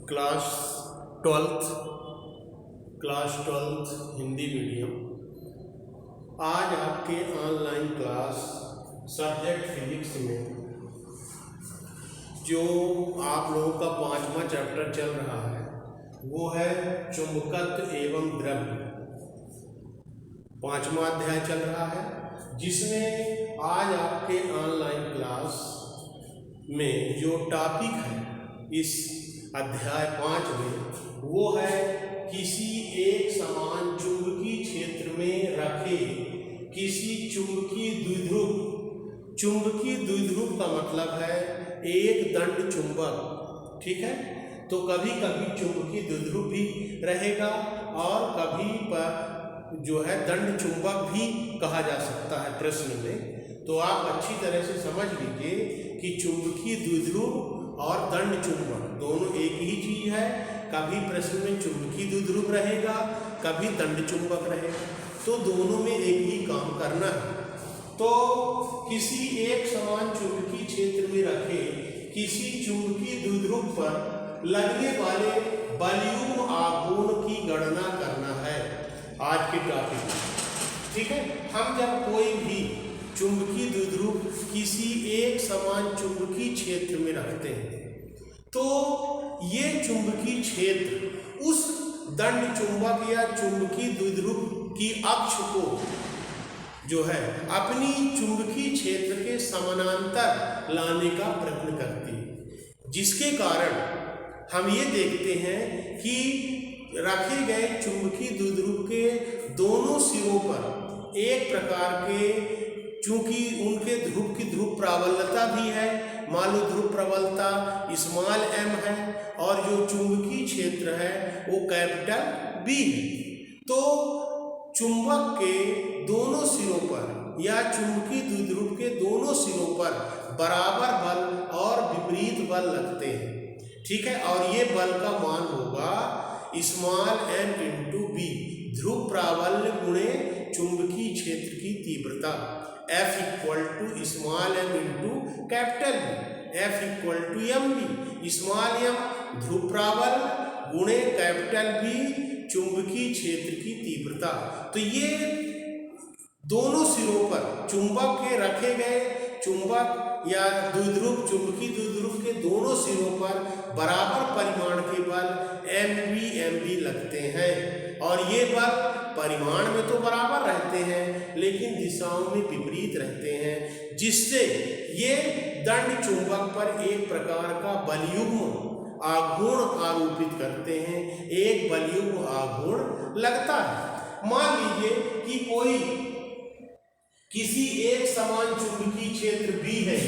Class twelfth Hindi medium. आज आपके online class subject physics में जो आप लोगों का 5वां चैप्टर चल रहा है वो है चुंबकत्व एवं द्रव्य। 5वां अध्याय चल रहा है, जिसमें आज आपके ऑनलाइन क्लास में जो टॉपिक है इस अध्याय 5 में वो है किसी एक समान चुंबकीय क्षेत्र में रखे किसी चुंबकीय द्विध्रुव। चुंबकीय द्विध्रुव का मतलब है एक दंड चुंबक, ठीक है। तो कभी कभी चुंबकीय द्विध्रुव भी रहेगा और कभी पर जो है दंड चुंबक भी कहा जा सकता है प्रश्न में। तो आप अच्छी तरह से समझ लीजिए कि चुंबकीय द्विध्रुव और दंड चुंबक दोनों एक ही चीज है। कभी प्रश्न में चुंबकीय द्विध्रुव रहेगा, कभी दंड चुंबक रहेगा, तो दोनों में एक ही काम करना है। तो किसी एक समान चुंबकीय क्षेत्र में रखे किसी चुंबकीय द्विध्रुव पर लगने वाले बलयुग्म आघूर्ण की गणना करना है आज के टॉपिक में, ठीक है। हम जब कोई भी चुंबकीय द्विध्रुव किसी एक समान चुंबकीय क्षेत्र में रखते हैं तो ये चुंबकीय क्षेत्र उस दंड चुंबक या चुंबकीय द्विध्रुव की अक्ष को जो है अपनी चुंबकीय क्षेत्र के समानांतर लाने का प्रयत्न करती है, जिसके कारण हम ये देखते हैं कि रखे गए चुंबकीय द्विध्रुव के दोनों सिरों पर एक प्रकार के, चूंकि उनके ध्रुव की ध्रुव प्राबल्यता भी है, मान लो ध्रुव प्रबलता स्मॉल m है और जो चुंबकीय क्षेत्र है वो कैपिटल B है। तो चुंबक के दोनों सिरों पर या चुंबकीय द्विध्रुव के दोनों सिरों पर बराबर बल और विपरीत बल लगते हैं, ठीक है। और ये बल का मान होगा स्मॉल m इंटू B, ध्रुव प्राबल्य गुणे चुंबकीय क्षेत्र की तीव्रता। F equal to small m into capital B, F equal to mb, small m ध्रुव प्राबल्य गुणे कैपिटल B चुंबकीय क्षेत्र की तीव्रता। तो ये दोनों सिरों पर चुंबक के रखे गए चुंबक या द्विध्रुव चुंबकीय द्विध्रुव के दोनों सिरों पर बराबर परिमाण के बल mb लगते हैं। और ये बल परिमाण में तो बराबर रहते हैं लेकिन दिशाओं में विपरीत रहते हैं, जिससे ये दंड चुंबक पर एक प्रकार का बलयुग्म आघूर्ण आरोपित करते हैं, एक बलयुग्म आघूर्ण लगता है। मान लीजिए कि कोई किसी एक समान चुंबकीय क्षेत्र B है,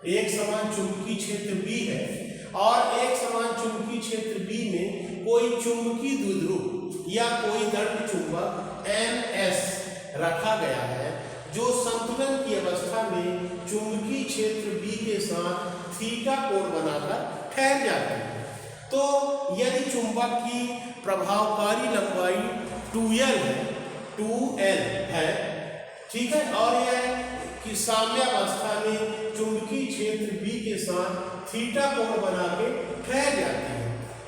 एक समान चुंबकीय क्षेत्र B है और एक समान चुंबकीय क्षेत्र B में कोई चुंबकीय द्विध्रुव या कोई दंड चुंबक MS रखा गया है जो संतुलन की अवस्था में चुंबकीय क्षेत्र B के साथ थीटा कोण बनाकर ठहर जाती है। तो यदि चुंबक की प्रभावकारी लंबाई 2L है, ठीक है, और यह कि साम्यावस्था में चुंबकीय क्षेत्र B के साथ थीटा कोण बना के ठहर जाती है,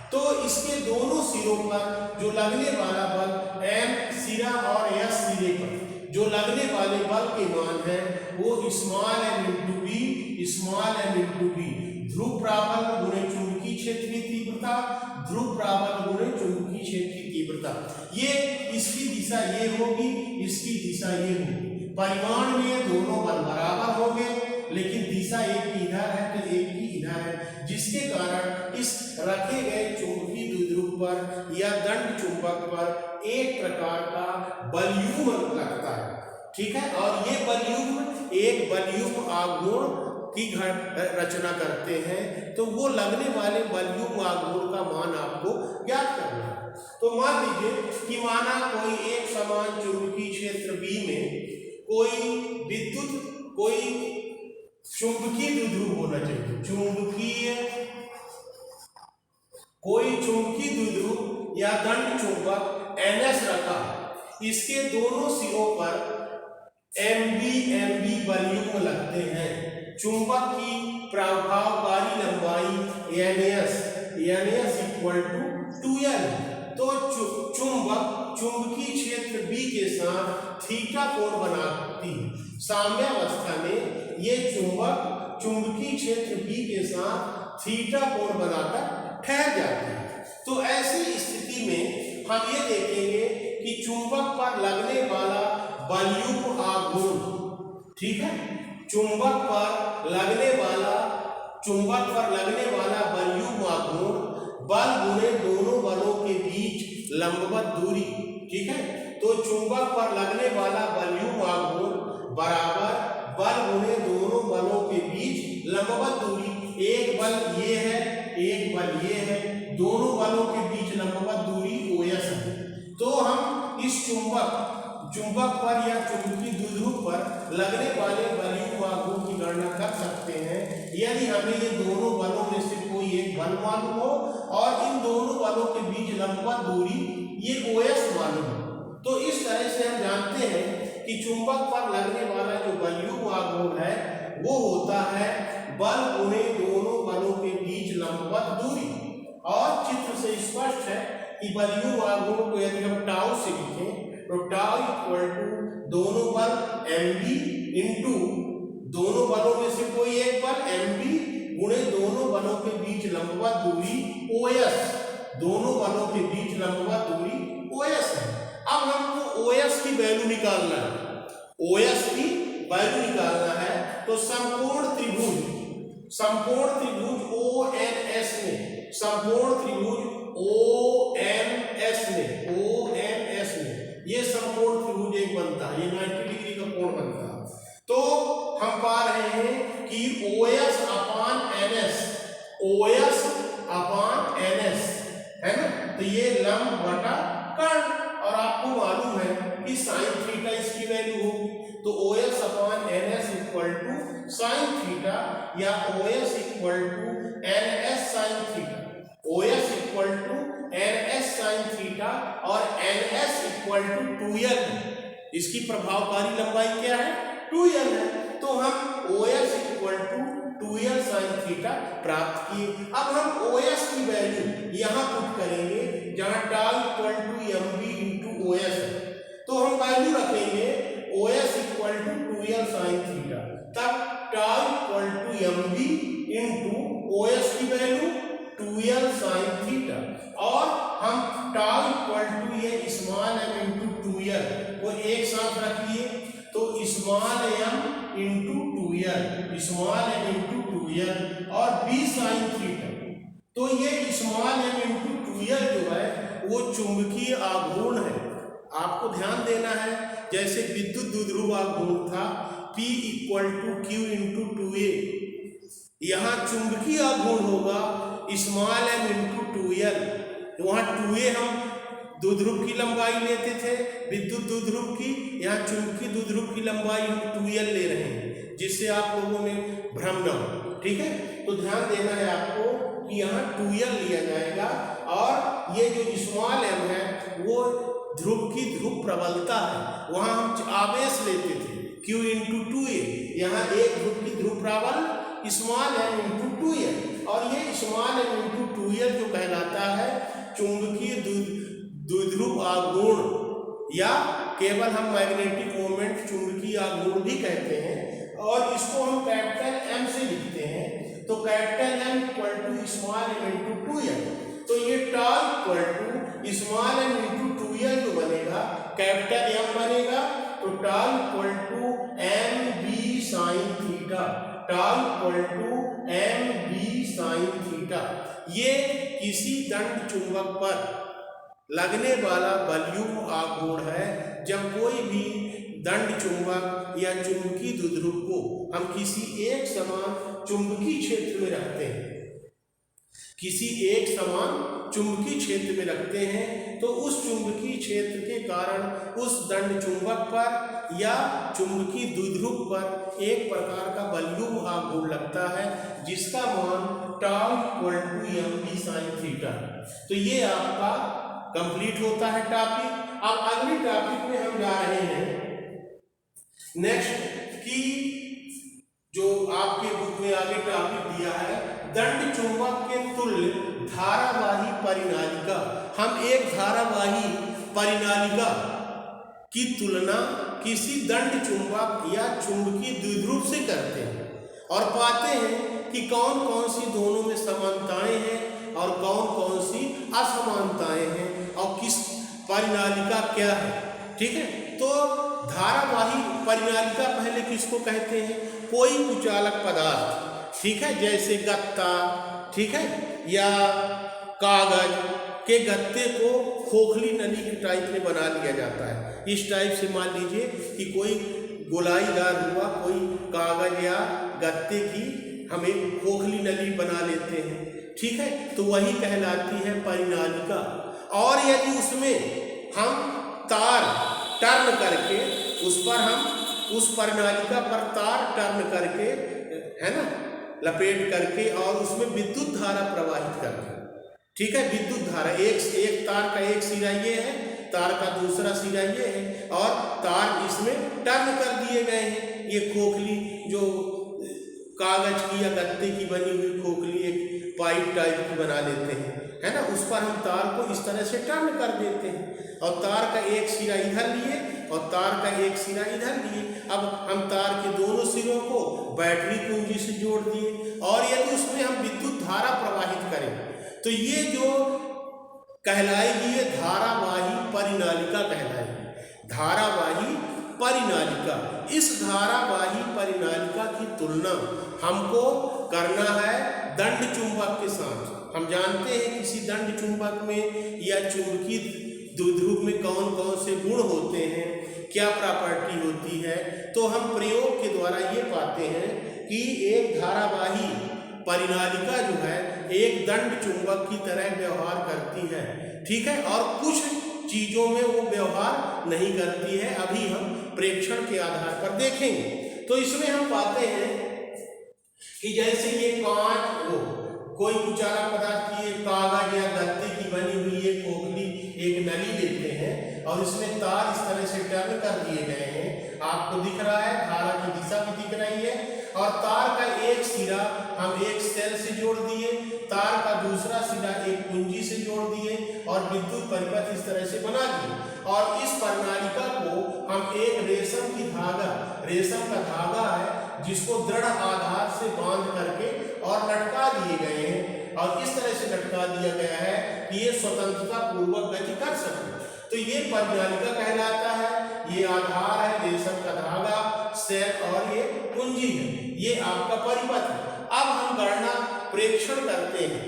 तो इसके दोनों सिरों पर जो लगने वाला बल M सिरा और S सिरे पर जो लगने वाले बल के मान है वो small m into B, small m into B, ध्रुव प्राबल्य गुणे चुंबकीय क्षेत्र की तीव्रता, ध्रुव प्राबल्य गुणे चुंबकीय क्षेत्र की तीव्रता। ये इसकी दिशा ये होगी, इसकी दिशा ये होगी। परिमाण में दोनों बल बराबर होंगे लेकिन दिशा एक की इधर है तो एक की इधर है, जिसके कारण इस रखे गए चुंबकीय द्विध्रुव पर या दंड चुंबक पर एक प्रकार का बलयुग्म लगता है, ठीक है। और ये बलयुग्म एक बलयुग्म आघूर्ण की रचना करते हैं। तो वो लगने वाले बलयुग्म आघूर्ण का मान आपको ज्ञात करना है। तो मान लीजिए कि माना कोई एक समान चुंबकीय क्षेत्र B में कोई चुंबकीय द्विध्रुव होना चाहिए, कोई चुंबकीय द्विध्रुव या दंड चुंबक NS रखा, इसके दोनों सिरों पर MB बलयुग्म लगते हैं। चुंबक की प्रभावकारी लंबाई NS इक्वल टू 2L। तो चुंबकीय क्षेत्र B के साथ थीटा कोण बनाती है। साम्यावस्था में ये चुंबकीय क्षेत्र B के साथ थीटा कोण बनाकर ठहर जाते हैं। तो ऐसी स्थिति में हम ये देखेंगे कि चुंबक पर लगने वाला बलयुक्त आघूर्ण, ठीक है, चुंबक पर लगने वाला बलयुक्त आघूर्ण बल गुणे दोनों बलों के बीच लंबवत दूरी, ठीक है। तो चुंबक पर लगने वाला बलयुक्त आघूर्ण बराबर बल गुणे दोनों बलों के बीच लंबवत दूरी। एक बल ये है, एक बल ये है, दोनों बलों के बीच लंबवत दूरी OS है। तो हम इस चुंबक पर या चुंबकीय द्विध्रुव पर लगने वाले बलयुक्त आघूर्ण की गणना कर सकते हैं यदि हमें ये दोनों बलों में से कोई एक बल मालूम हो और इन दोनों बलों के बीच लंबवत दूरी ये OS मालूम हो। तो इस तरह से हम जानते हैं कि चुंबक पर लगने वाला जो बलयुक्त आघूर्ण है वो होता है बल गुणे दोनों बलों के बीच लंबवत दूरी। और चित्र से स्पष्ट है कि बलयुक्त आघूर्ण को यदि हम टाउ से लिखें तो टाउ इक्वल टू दोनों बल mb इंटू दोनों बलों में से कोई एक बल mb गुणे दोनों बलों के बीच लंबवत दूरी OS। दोनों बलों के बीच लंबवत दूरी OS है। अब हमको OS की वैल्यू निकालना है, OS की वैल्यू निकालना है। तो संपूर्ण त्रिभुज ONS में, संपूर्ण त्रिभुज ONS में ये संपूर्ण त्रिभुज एक बनता है, ये 90 डिग्री का कोण बनता है। तो हम पा रहे हैं कि OS अपान NS है ना। तो ये लंब बटा कर्ण, और आपको मालूम है कि साइन थीटा इसकी वैल्यू होगी। तो OS upon NS equal to sine theta या OS equal to NS sine theta, OS equal to NS sine theta और NS इक्वल टू 2L। इसकी प्रभावकारी लंबाई क्या है? 2L है। तो हम OS equal to 2L sine theta प्राप्त किए। अब हम OS की वैल्यू यहाँ पुट करेंगे जहाँ tau equal to mb into OS है। तो हम वैल्यू रखेंगे OS equal to 2L sine theta, तब tau equal to mb into OS की वैल्यू 2L साइन थीटा, और हम टाउ इक्वल टू ये स्मॉल m इंटू 2L को एक साथ रखिए। तो small m into 2L, small m into 2L और b साइन थीटा। तो ये स्मॉल m इंटू 2L जो है वो चुंबकीय आघूर्ण है। आपको ध्यान देना है, जैसे विद्युत द्विध्रुव आघूर्ण था P equal to Q into 2A, यहाँ चुंबकीय आघूर्ण होगा स्मॉल m इंटू 2L। वहाँ 2A हम द्विध्रुव की लंबाई लेते थे विद्युत द्विध्रुव की, यहाँ चुंबकीय द्विध्रुव की लंबाई हम 2L ले रहे हैं, जिससे आप लोगों में भ्रम न हो, ठीक है। तो ध्यान देना है आपको कि यहाँ 2L लिया जाएगा, और ये जो स्मॉल m है वो ध्रुव की ध्रुव प्रबलता है। वहाँ हम आवेश लेते थे Q इंटू 2A, यहाँ एक ध्रुव की ध्रुव प्रबल स्मॉल m इंटू 2L, और ये स्मॉल m इंटू 2L जो कहलाता है चुंबकीय द्विध्रुव आघूर्ण, या केवल हम मैग्नेटिक मोमेंट चुंबकीय आघूर्ण भी कहते हैं, और इसको हम कैपिटल M से लिखते हैं। तो capital M equal to small m into 2L। तो ये tau equal to small m into 2L जो बनेगा कैपिटल M बनेगा। तो tau equal to mb sine theta, tau equal to mb sine theta. ये किसी दंड चुंबक पर लगने वाला बलयुक्त आघूर्ण है। जब कोई भी दंड चुंबक या चुंबकीय द्विध्रुव को हम किसी एक समान चुंबकीय क्षेत्र में रखते हैं, किसी एक समान चुंबकीय क्षेत्र में रखते हैं, तो उस चुंबकीय क्षेत्र के कारण उस दंड चुंबक पर या चुंबकीय द्विध्रुव पर एक प्रकार का बलयुक्त आघूर्ण लगता है, जिसका मान tau equal to mb sine theta. तो ये आपका कंप्लीट होता है टॉपिक। अब अगली टॉपिक में हम जा रहे हैं नेक्स्ट, कि जो आपके बुक में आगे टॉपिक दिया है, दंड चुंबक के तुल्य धारावाही परिनालिका। हम एक धारावाही परिनालिका की तुलना किसी दंड चुंबक या चुंबकीय द्विध्रुव से करते हैं और पाते हैं कि कौन कौन सी दोनों में समानताएं हैं और कौन कौन सी असमानताएं हैं और किस परिनालिका क्या है। ठीक है, तो धारावाही परिनालिका पहले किसको कहते हैं? कोई कुचालक पदार्थ, ठीक है, जैसे गत्ता, ठीक है, या कागज के गत्ते को खोखली नली के टाइप में बना लिया जाता है। इस टाइप से मान लीजिए कि कोई गोलाईदार हुआ कोई कागज या गत्ते की हमें खोखली नली बना लेते हैं, ठीक है, तो वही कहलाती है परिनालिका। और यदि उसमें हम तार टर्न करके उस पर हम उस परिनालिका पर तार टर्न करके, है ना, लपेट करके और उसमें विद्युत धारा प्रवाहित करके, ठीक है, विद्युत धारा एक तार का एक सिरा ये है, तार का दूसरा सिरा ये है और तार इसमें टर्न कर दिए गए हैं। ये खोखली जो कागज की या गत्ते की बनी हुई खोखली एक पाइप टाइप की बना लेते हैं, है ना, उस पर हम तार को इस तरह से टर्न कर देते हैं और तार का एक सिरा इधर लिए और तार का एक सिरा इधर लिए। अब हम तार के दोनों सिरों को बैटरी कुंजी से जोड़ दिए और यदि उसमें हम विद्युत धारा प्रवाहित करें तो ये जो कहलाएगी ये धारावाही परिनालिका कहलाएगी। धारावाही परिनालिका, इस धारावाही परिनालिका की तुलना हमको करना है दंड चुंबक के साथ। हम जानते हैं किसी दंड चुंबक में या चुंबकीय द्विध्रुव में कौन कौन से गुण होते हैं, क्या प्रॉपर्टी होती है, तो हम प्रयोग के द्वारा ये पाते हैं कि एक धारावाही परिनालिका जो है एक दंड चुंबक की तरह व्यवहार करती है, ठीक है, और कुछ चीजों में वो व्यवहार नहीं करती है। अभी हम प्रेक्षण के आधार पर देखेंगे। तो इसमें हम पाते हैं कि जैसे ये कांच हो, कोई कुचालक पदार्थ की कागज या गत्ते की बनी हुई एक खोखली एक नली लेते हैं और इसमें तार इस तरह से टर्न कर दिए गए हैं, आपको दिख रहा है, धारा की दिशा भी दिख रही है और तार का एक सिरा हम एक सेल से जोड़ दिए, तार का दूसरा सिरा एक कुंजी से जोड़ दिए और विद्युत परिपथ इस तरह से बना दिए और इस परिनालिका को हम एक रेशम की धागा, रेशम का धागा है जिसको दृढ़ आधार से बांध करके और लटका दिए गए हैं और इस तरह से लटका दिया गया है कि ये स्वतंत्रता पूर्वक गति कर सके। तो ये परिनालिका कहलाता है। ये आधार है, रेशम का धागा, सेल और ये कुंजी है, ये आपका परिपथ है। अब हम गणना प्रेक्षण करते हैं,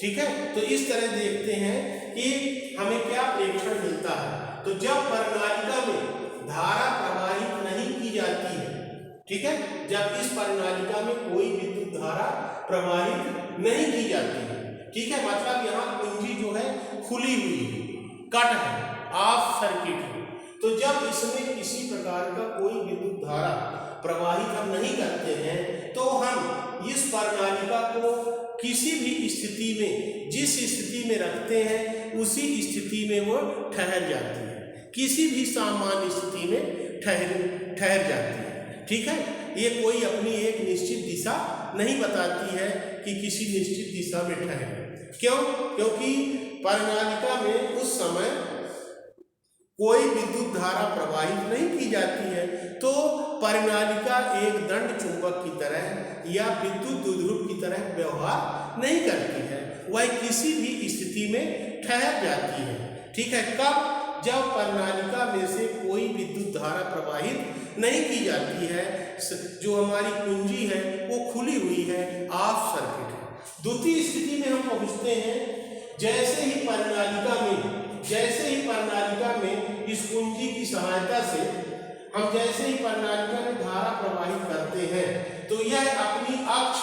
ठीक है, तो इस तरह देखते हैं कि हमें क्या प्रेक्षण मिलता है। तो जब परिनालिका में धारा प्रवाहित नहीं की जाती है, ठीक है, जब इस परिनालिका में कोई विद्युत धारा प्रवाहित नहीं की जाती है, ठीक है, मतलब यहाँ कुंजी जो है खुली हुई है, कट है, ऑफ सर्किट है, तो जब इसमें किसी प्रकार का कोई विद्युत धारा प्रवाहित हम नहीं करते हैं तो हम इस परिनालिका को किसी भी स्थिति में, जिस स्थिति में रखते हैं उसी स्थिति में वो ठहर जाती है, किसी भी सामान्य स्थिति में ठहर जाती है, ठीक है। ये कोई अपनी एक निश्चित दिशा नहीं बताती है कि किसी निश्चित दिशा में ठहरे। क्यों? क्योंकि परिनालिका में उस समय कोई विद्युत धारा प्रवाहित नहीं की जाती है, तो परिनालिका एक दंड चुंबक की तरह या विद्युत द्विध्रुव की तरह व्यवहार नहीं करती है, वह किसी भी स्थिति में ठहर जाती है, ठीक है। कब? जब परिनालिका में से कोई विद्युत धारा प्रवाहित नहीं की जाती है, जो हमारी कुंजी है वो खुली हुई है, ऑफ सर्किट है। द्वितीय स्थिति में हम पहुंचते हैं, जैसे ही परिनालिका में इस कुंजी की सहायता से हम जैसे ही परिनालिका में धारा प्रवाहित करते हैं तो यह अपनी अक्ष,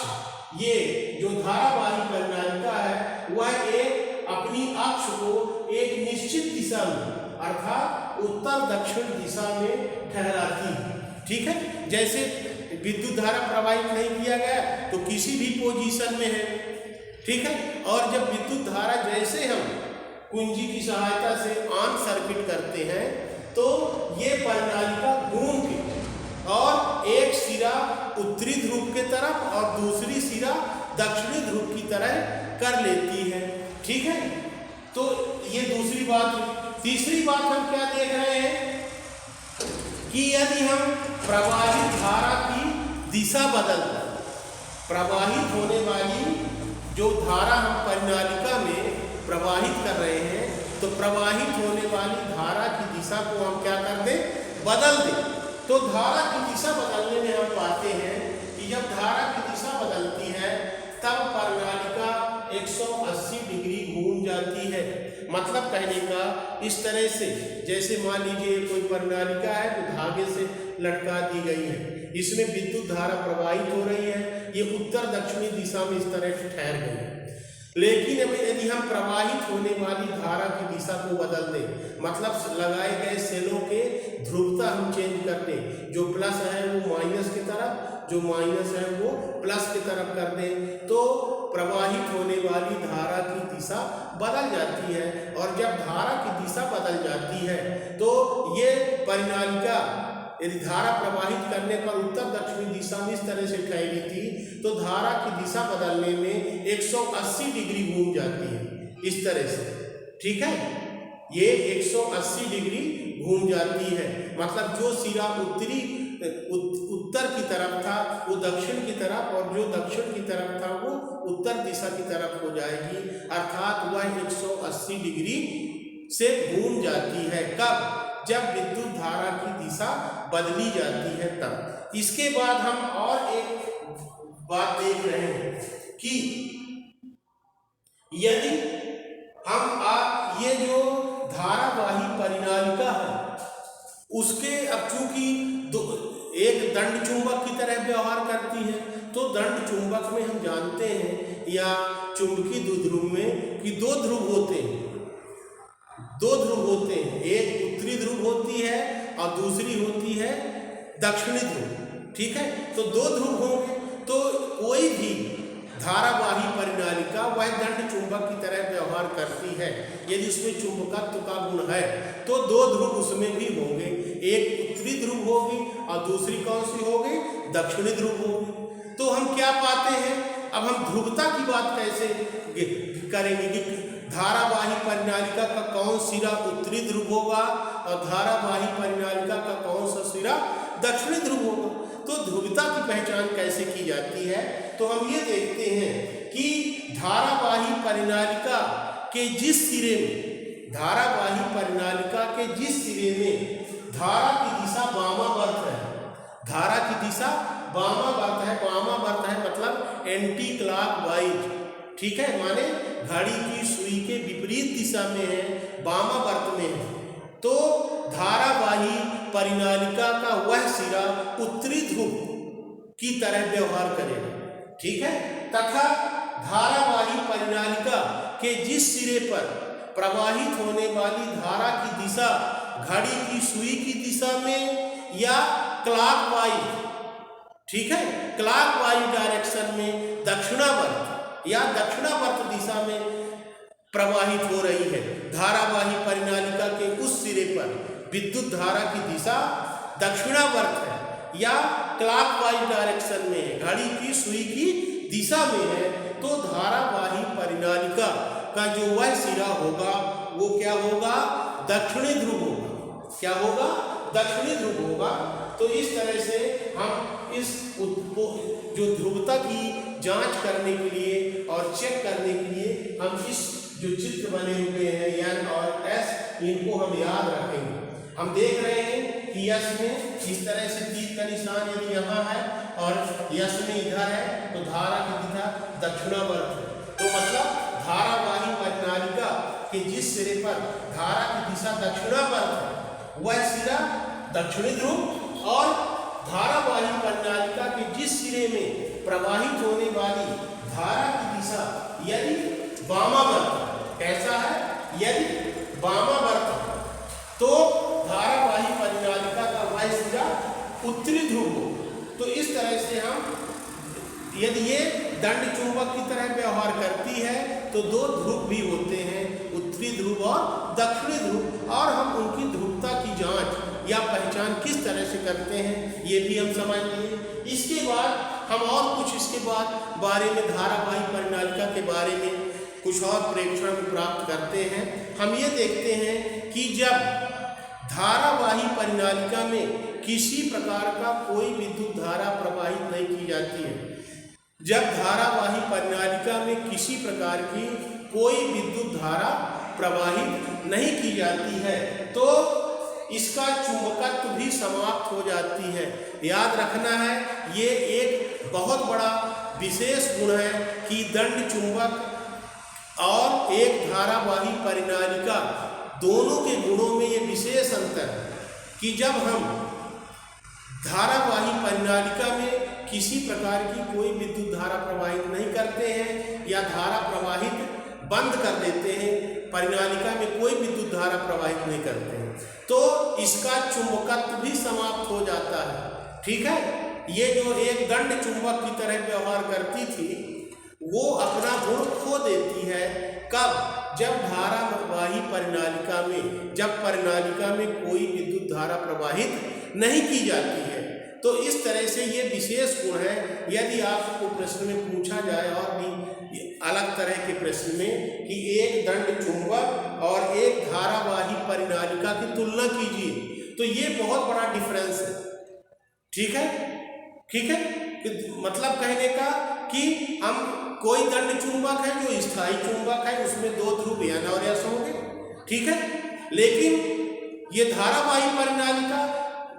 ये जो धारावाही परिनालिका है वह एक अपनी अक्ष को एक निश्चित दिशा में अर्थात उत्तर दक्षिण दिशा में ठहराती है, ठीक है। जैसे विद्युत धारा प्रवाहित नहीं किया गया तो किसी भी पोजीशन में है, ठीक है, और जब विद्युत धारा जैसे हम कुंजी की सहायता से ऑन सर्किट करते हैं तो ये परिनालिका घूम के और एक सिरा उत्तरी ध्रुव के तरफ और दूसरी सिरा दक्षिणी ध्रुव की तरह कर लेती है। ठीक है, तो ये दूसरी बात। तीसरी बात हम क्या देख रहे हैं कि यदि हम प्रवाहित धारा की दिशा बदल दें, प्रवाहित होने वाली जो धारा हम परिनालिका में प्रवाहित कर रहे हैं, तो प्रवाहित होने वाली धारा की दिशा को हम क्या कर दें, बदल दें। तो धारा की दिशा बदलने में हम पाते हैं कि जब धारा की दिशा बदलती है तब परिनालिका 180 डिग्री घूम जाती है। मतलब कहने का इस तरह से, जैसे मान लीजिए कोई परिनालिका है जो धागे से लटका दी गई है, इसमें विद्युत धारा प्रवाहित हो रही है, ये उत्तर दक्षिणी दिशा में इस तरह से ठहर गई है। लेकिन यदि हम प्रवाहित होने वाली धारा की दिशा को बदल दें, मतलब लगाए गए सेलों के ध्रुवता हम चेंज कर दें, जो प्लस है वो माइनस की तरफ, जो माइनस है वो प्लस की तरफ कर दें, तो प्रवाहित होने वाली धारा की दिशा बदल जाती है। और जब धारा की दिशा बदल जाती है तो ये परिनालिका यदि धारा प्रवाहित करने पर उत्तर दक्षिणी दिशा में इस तरह से ठहरी थी, तो धारा की दिशा बदलने में 180 डिग्री घूम जाती है इस तरह से। ठीक है, ये 180 डिग्री घूम जाती है। मतलब जो सिरा उत्तर की तरफ था वो दक्षिण की तरफ, और जो दक्षिण की तरफ था वो उत्तर दिशा की तरफ हो जाएगी, अर्थात वह 180 डिग्री से घूम जाती है। कब? जब विद्युत धारा की दिशा बदली जाती है तब। इसके बाद हम और एक बात देख रहे हैं कि यदि हम ये जो धारावाही परिनालिका है उसके, अब चूंकि एक दंड चुंबक की तरह व्यवहार करती है, तो दंड चुंबक में हम जानते हैं या चुंबकीय द्विध्रुव में कि दो ध्रुव होते हैं, दो ध्रुव होते हैं, एक उत्तरी ध्रुव होती है और दूसरी होती है दक्षिणी ध्रुव। ठीक है, तो दो ध्रुव होंगे, तो कोई भी धारावाही परिनालिका वह दंड चुंबक की तरह व्यवहार करती है। यदि उसमें चुंबकत्व का गुण है तो दो ध्रुव उसमें भी होंगे, एक उत्तरी ध्रुव होगी और दूसरी कौन सी होगी, दक्षिणी ध्रुव होगी। तो हम क्या पाते हैं, अब हम ध्रुवता की बात कैसे करेंगे कि धारावाही परिनालिका का कौन सिरा उत्तरी ध्रुव होगा और धारावाही परिनालिका का कौन सा सिरा दक्षिणी ध्रुव होगा। तो ध्रुवता की पहचान कैसे की जाती है, तो हम ये देखते हैं कि धारावाही परिनालिका के जिस सिरे में, धारावाही परिनालिका के जिस सिरे में धारा की दिशा वामावर्त है, धारा की दिशा वामावर्त है, वामावर्त है मतलब एंटी क्लॉकवाइज। ठीक है, माने घड़ी की सुई के विपरीत दिशा में है, वामावर्त में है, तो धारावाही परिनालिका का वह सिरा उत्तरी ध्रुव की तरह व्यवहार करेगा। ठीक है, तथा धारावाही परिनालिका के जिस सिरे पर प्रवाहित होने वाली धारा की दिशा घड़ी की सुई की दिशा में या क्लॉकवाइज, ठीक है, क्लॉकवाइज डायरेक्शन में दक्षिणावर्त या दक्षिणावर्त दिशा में प्रवाहित हो रही है, धारावाही परिनालिका के उस सिरे पर विद्युत धारा की दिशा दक्षिणावर्त है या क्लॉकवाइज डायरेक्शन में है, घड़ी की सुई की दिशा में है, तो धारावाही परिनालिका का जो वह सिरा होगा वो क्या होगा, दक्षिणी ध्रुव होगा। क्या होगा, दक्षिणी ध्रुव होगा। तो इस तरह से हम इस जो ध्रुवता की जांच करने के लिए और चेक करने के लिए हम इस जो चित्र बने हुए हैं एन और एस, इनको हम याद रखेंगे। हम देख रहे हैं कि यस में इस तरह से तीर का निशान यदि यहाँ है और यस में इधर है, तो धारा की दिशा दक्षिणावर्त है। तो मतलब धारावाही परिनालिका के जिस सिरे पर धारा की दिशा दक्षिणावर्त है वह सिरा दक्षिणी ध्रुव, और धारावाही परिनालिका के जिस सिरे में प्रवाहित होने वाली धारा की दिशा यदि वामावर्त, कैसा है, यदि वामावर्त तो धारावाही परिनालिका का वह सिरा उत्तरी ध्रुव हो। तो इस तरह से हम, यदि ये दंड चुंबक की तरह व्यवहार करती है तो दो ध्रुव भी होते हैं, उत्तरी ध्रुव और दक्षिणी ध्रुव, और हम उनकी ध्रुवता की जांच या पहचान किस तरह से करते हैं ये भी हम समझ लिए। इसके बाद हम और कुछ इसके बाद बारे में धारावाही परिनालिका के बारे में कुछ और प्रेक्षण प्राप्त करते हैं। हम ये देखते हैं कि जब धारावाही परिनालिका में किसी प्रकार का कोई विद्युत धारा प्रवाहित नहीं की जाती है, जब धारावाही परिनालिका में किसी प्रकार की कोई विद्युत धारा प्रवाहित नहीं की जाती है तो इसका चुंबकत्व भी समाप्त हो जाती है। याद रखना है, ये एक बहुत बड़ा विशेष गुण है कि दंड चुंबक और एक धारावाही परिनालिका दोनों के गुणों में ये विशेष अंतर है कि जब हम धारावाही परिनालिका में किसी प्रकार की कोई विद्युत धारा प्रवाहित नहीं करते हैं या धारा प्रवाहित बंद कर देते हैं, परिनालिका में कोई विद्युत धारा प्रवाहित नहीं करते हैं, तो इसका चुंबकत्व भी समाप्त हो जाता है। ठीक है, ये जो एक दंड चुंबक की तरह व्यवहार करती थी वो अपना गुण खो देती है। कब? जब धारावाही परिनालिका में, जब परिनालिका में कोई विद्युत धारा प्रवाहित नहीं की जाती है। तो इस तरह से ये विशेष गुण है। यदि आपको प्रश्न में पूछा जाए और भी अलग तरह के प्रश्न में कि एक दंड चुंबक और एक धारावाही परिनालिका की तुलना कीजिए, तो ये बहुत बड़ा डिफरेंस है। ठीक है, ठीक है, मतलब कहने का कि हम कोई दंड चुंबक है जो स्थायी चुंबक है, उसमें दो ध्रुव एन और एस होंगे। ठीक है, लेकिन ये धारावाही परिनालिका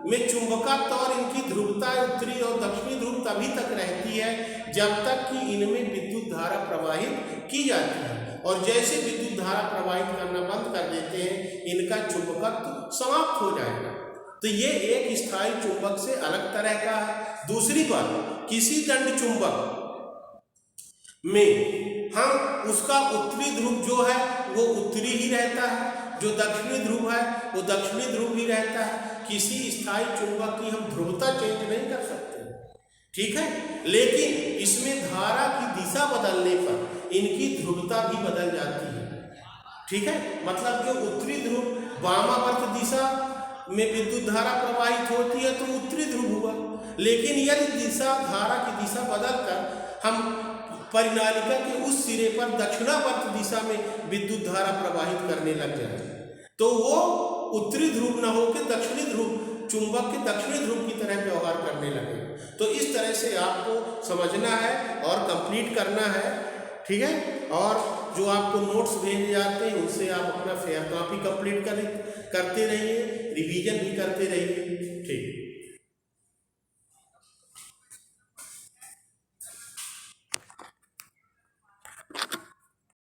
में चुंबकत्व और इनकी ध्रुवता उत्तरी और दक्षिणी ध्रुव तभी तक रहती है जब तक कि इनमें विद्युत धारा प्रवाहित की जाती है, और जैसे विद्युत धारा प्रवाहित करना बंद कर देते हैं इनका चुंबकत्व समाप्त हो जाएगा। तो ये एक स्थायी चुंबक से अलग तरह का है। दूसरी बात, किसी दंड चुंबक में हम उसका उत्तरी ध्रुव जो है वो उत्तरी ही रहता है, जो दक्षिणी ध्रुव है वो दक्षिणी ध्रुव ही रहता है। किसी स्थायी चुंबक की हम ध्रुवता चेंज नहीं कर सकते। ठीक है, लेकिन इसमें धारा की दिशा बदलने पर इनकी ध्रुवता भी बदल जाती है। ठीक है, मतलब जो उत्तरी ध्रुव वामावर्त दिशा में विद्युत धारा प्रवाहित होती है तो उत्तरी ध्रुव हुआ, लेकिन यदि दिशा, धारा की दिशा बदलकर हम परिनालिका के उस सिरे पर दक्षिणावर्त दिशा में विद्युत धारा प्रवाहित करने लग जाए तो वो उत्तरी ध्रुव न होकर दक्षिणी ध्रुव, चुंबक के दक्षिणी ध्रुव की तरह व्यवहार करने लगे। तो इस तरह से आपको समझना है और कंप्लीट करना है। ठीक है, और जो आपको नोट्स भेजे जाते हैं उनसे आप अपना फेयर कॉपी कंप्लीट करते रहिए, रिवीजन भी करते रहिए। ठीक।